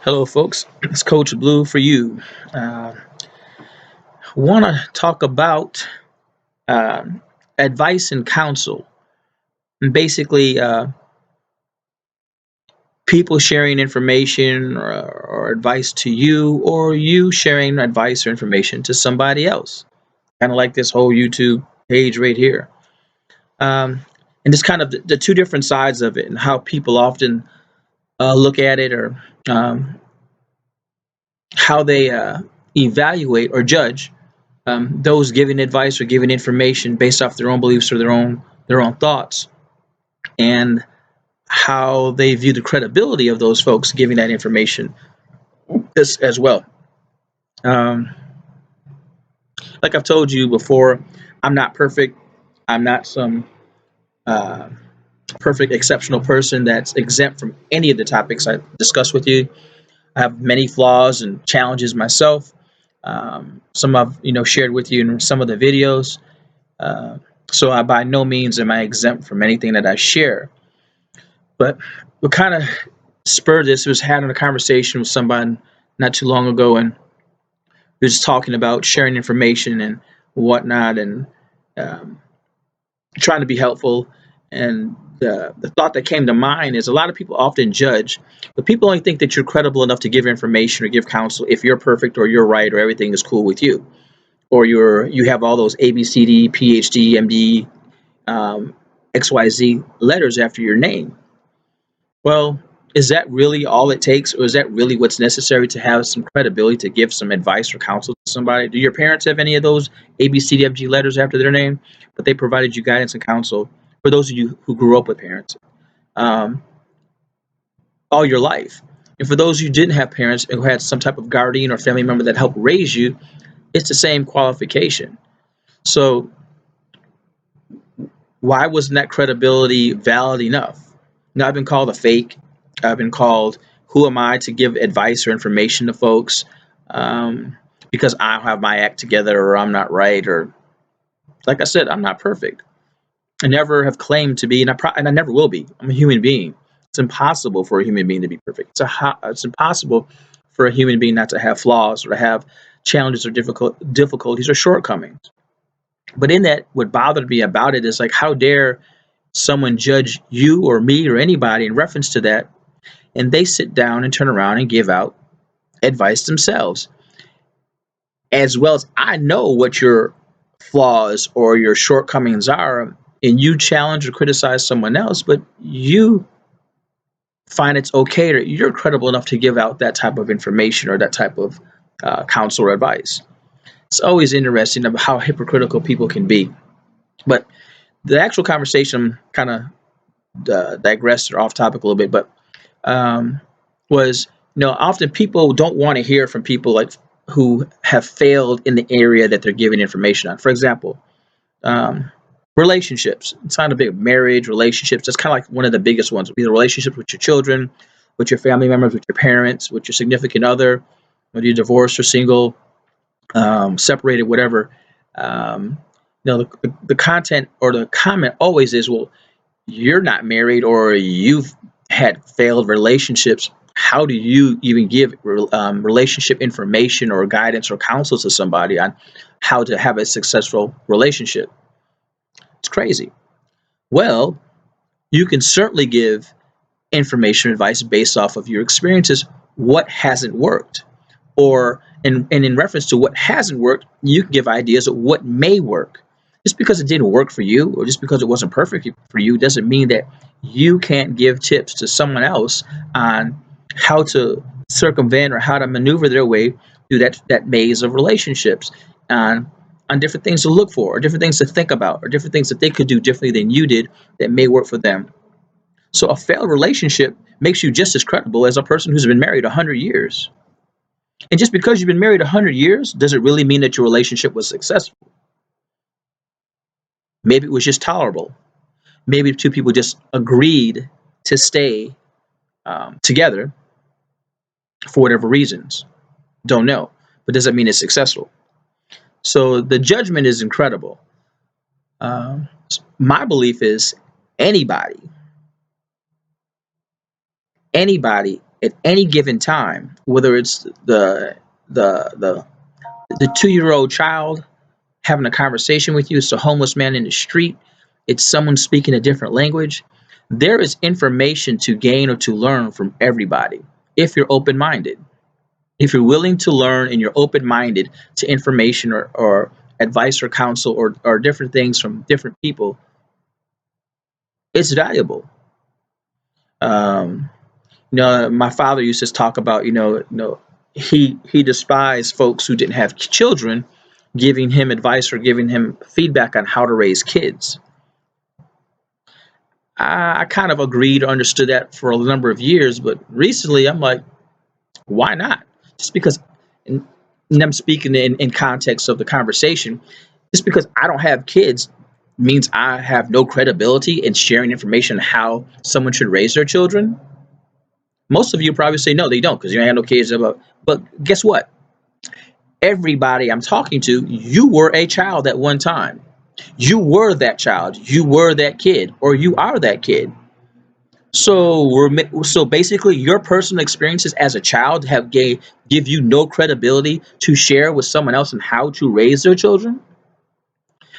Hello, folks. It's Coach Blue for you. Uh, Want to talk about uh, advice and counsel, and basically people sharing information or advice to you, or you sharing advice or information to somebody else. Kind of like this whole YouTube page right here, and it's kind of the two different sides of it, and how people often look at it, or um, how they evaluate or judge those giving advice or giving information based off their own beliefs or their own thoughts, and how they view the credibility of those folks giving that information as well. Um, like I've told you before, I'm not perfect. I'm not some uh, perfect, exceptional person that's exempt from any of the topics I discuss with you. I have many flaws and challenges myself. Some I've shared with you in some of the videos. Uh, so I by no means am I exempt from anything that I share. But what kind of spurred this was having a conversation with somebody not too long ago, and we were just talking about sharing information and whatnot, and um, trying to be helpful. And the thought that came to mind is a lot of people often judge, but people only think that you're credible enough to give information or give counsel if you're perfect or you're right or everything is cool with you, or you have all those ABCD, PhD, MD, um, XYZ letters after your name. Well, is that really all it takes, or is that really what's necessary to have some credibility to give some advice or counsel to somebody? Do your parents have any of those ABCDFG letters after their name? But they provided you guidance and counsel, for those of you who grew up with parents, um, all your life. And for those who didn't have parents and who had some type of guardian or family member that helped raise you, it's the same qualification. So why wasn't that credibility valid enough? Now, I've been called a fake. I've been called, who am I to give advice or information to folks, um, because I don't have my act together, or I'm not right, or like I said, I'm not perfect. I never have claimed to be, and I never will be. I'm a human being. It's impossible for a human being to be perfect. It's impossible for a human being not to have flaws or to have challenges or difficulties or shortcomings. But in that, what bothered me about it is, like, how dare someone judge you or me or anybody in reference to that, and they sit down and turn around and give out advice themselves, as well as I know what your flaws or your shortcomings are, and you challenge or criticize someone else, but you find it's okay, or you're credible enough to give out that type of information or that type of counsel or advice. It's always interesting about how hypocritical people can be. But the actual conversation kind of digressed or off topic a little bit, but um, was, often people don't want to hear from people like who have failed in the area that they're giving information on. For example, um, relationships. It's not a big marriage, relationships. That's kind of like one of the biggest ones. Either relationships with your children, with your family members, with your parents, with your significant other, whether you're divorced or single, separated, whatever. Um, the content or the comment always is, well, you're not married, or you've had failed relationships. How do you even give relationship information or guidance or counsel to somebody on how to have a successful relationship? It's crazy. Well, you can certainly give information advice based off of your experiences, what hasn't worked. Or and in reference to what hasn't worked, you can give ideas of what may work. Just because it didn't work for you, or just because it wasn't perfect for you, doesn't mean that you can't give tips to someone else on how to circumvent or how to maneuver their way through that maze of relationships, on on different things to look for, or different things to think about, or different things that they could do differently than you did that may work for them. So a failed relationship makes you just as credible as a person who's been married 100 years. And just because you've been married 100 years, does it really mean that your relationship was successful? Maybe it was just tolerable. Maybe two people just agreed to stay together for whatever reasons. Don't know. But does that mean it's successful? So the judgment is incredible. Um, my belief is anybody, anybody at any given time, whether it's the the 2 year old child having a conversation with you, it's a homeless man in the street, it's someone speaking a different language. There is information to gain or to learn from everybody if you're open minded. If you're willing to learn and you're open minded to information or advice or counsel or different things from different people, it's valuable. Um, my father used to talk about, he despised folks who didn't have children giving him advice or giving him feedback on how to raise kids. I kind of agreed or understood that for a number of years, but recently I'm like, why not? Just because, and, and I'm speaking in context of the conversation, just because I don't have kids means I have no credibility in sharing information on how someone should raise their children. Most of you probably say no, they don't, because you ain't have no kids. But guess what? Everybody I'm talking to, you were a child at one time. You were that child. You were that kid, or you are that kid. So basically, your personal experiences as a child give you no credibility to share with someone else on how to raise their children.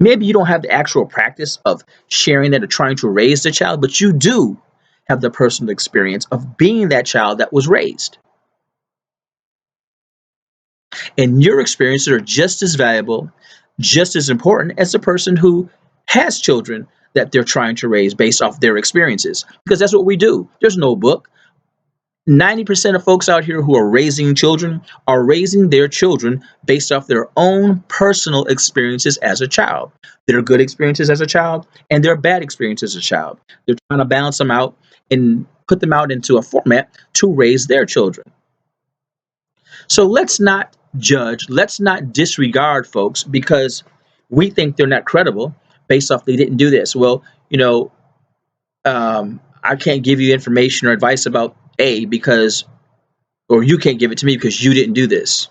Maybe you don't have the actual practice of sharing that or trying to raise the child, but you do have the personal experience of being that child that was raised. And your experiences are just as valuable, just as important as the person who has children that they're trying to raise based off their experiences. Because that's what we do. There's no book. 90% of folks out here who are raising children are raising their children based off their own personal experiences as a child. Their good experiences as a child and their bad experiences as a child. They're trying to balance them out and put them out into a format to raise their children. So let's not judge, let's not disregard folks because we think they're not credible based off they didn't do this. Well, I can't give you information or advice about A because, or you can't give it to me because you didn't do this.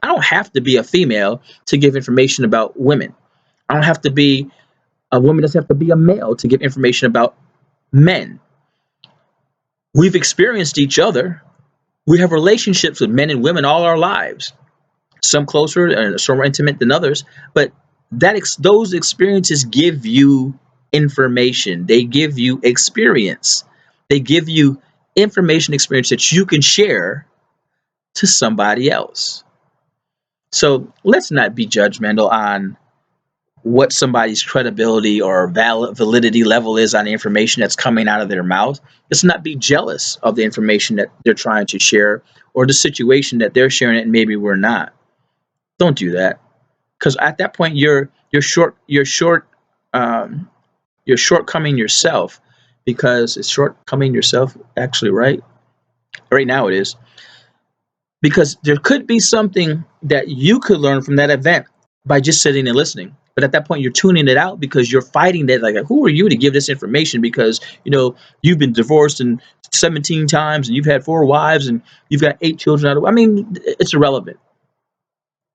I don't have to be a female to give information about women. I don't have to be a woman, doesn't have to be a male to give information about men. We've experienced each other. We have relationships with men and women all our lives, some closer and some more intimate than others, but those experiences give you information. They give you experience. They give you information experience that you can share to somebody else. So let's not be judgmental on what somebody's credibility or validity level is on the information that's coming out of their mouth. Let's not be jealous of the information that they're trying to share or the situation that they're sharing it and maybe we're not. Don't do that, because at that point um, you're shortcoming yourself, because it's shortcoming yourself actually, right now it is, because there could be something that you could learn from that event by just sitting and listening. But at that point, you're tuning it out because you're fighting that. Like, who are you to give this information? Because you've been divorced and 17 times, and you've had 4 wives, and you've got 8 children. I mean, it's irrelevant.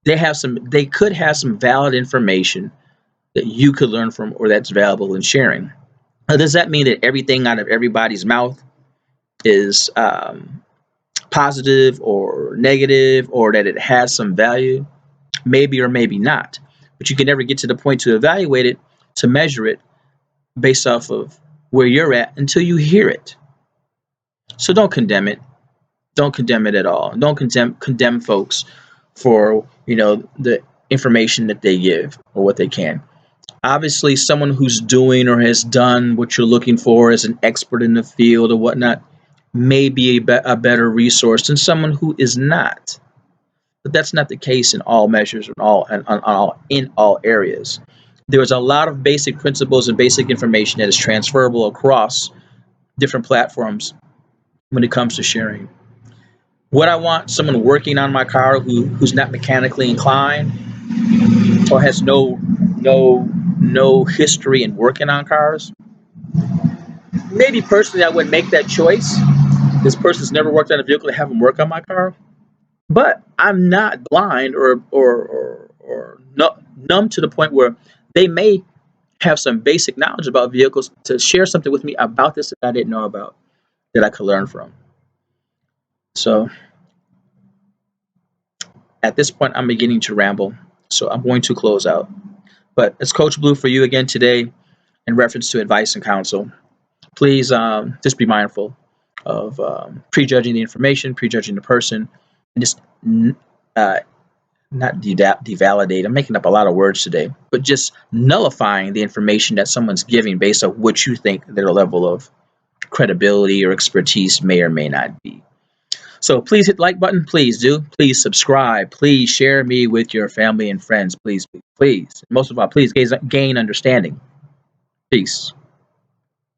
They could have some valid information that you could learn from, or that's valuable in sharing. Now, does that mean that everything out of everybody's mouth is positive or negative, or that it has some value? Maybe or maybe not. But you can never get to the point to evaluate it, to measure it based off of where you're at until you hear it. So don't condemn it. Don't condemn it at all. Don't condemn folks for the information that they give or what they can. Obviously, someone who's doing or has done what you're looking for as an expert in the field or whatnot may be a better resource than someone who is not. But that's not the case in all measures, in all areas. There's a lot of basic principles and basic information that is transferable across different platforms when it comes to sharing. Would I want someone working on my car who's not mechanically inclined or has no history in working on cars? Maybe personally I would make that choice. This person's never worked on a vehicle to have them work on my car. But I'm not blind or numb to the point where they may have some basic knowledge about vehicles to share something with me about this that I didn't know about, that I could learn from. So at this point, I'm beginning to ramble. So I'm going to close out. But it's Coach Blue for you again today in reference to advice and counsel. Please just be mindful of prejudging the information, prejudging the person, and just uh, not devalidate. I'm making up a lot of words today, but just nullifying the information that someone's giving based on what you think their level of credibility or expertise may or may not be. So please hit the like button. Please do. Please subscribe. Please share me with your family and friends. Please, please, please. Most of all, please gain understanding. Peace.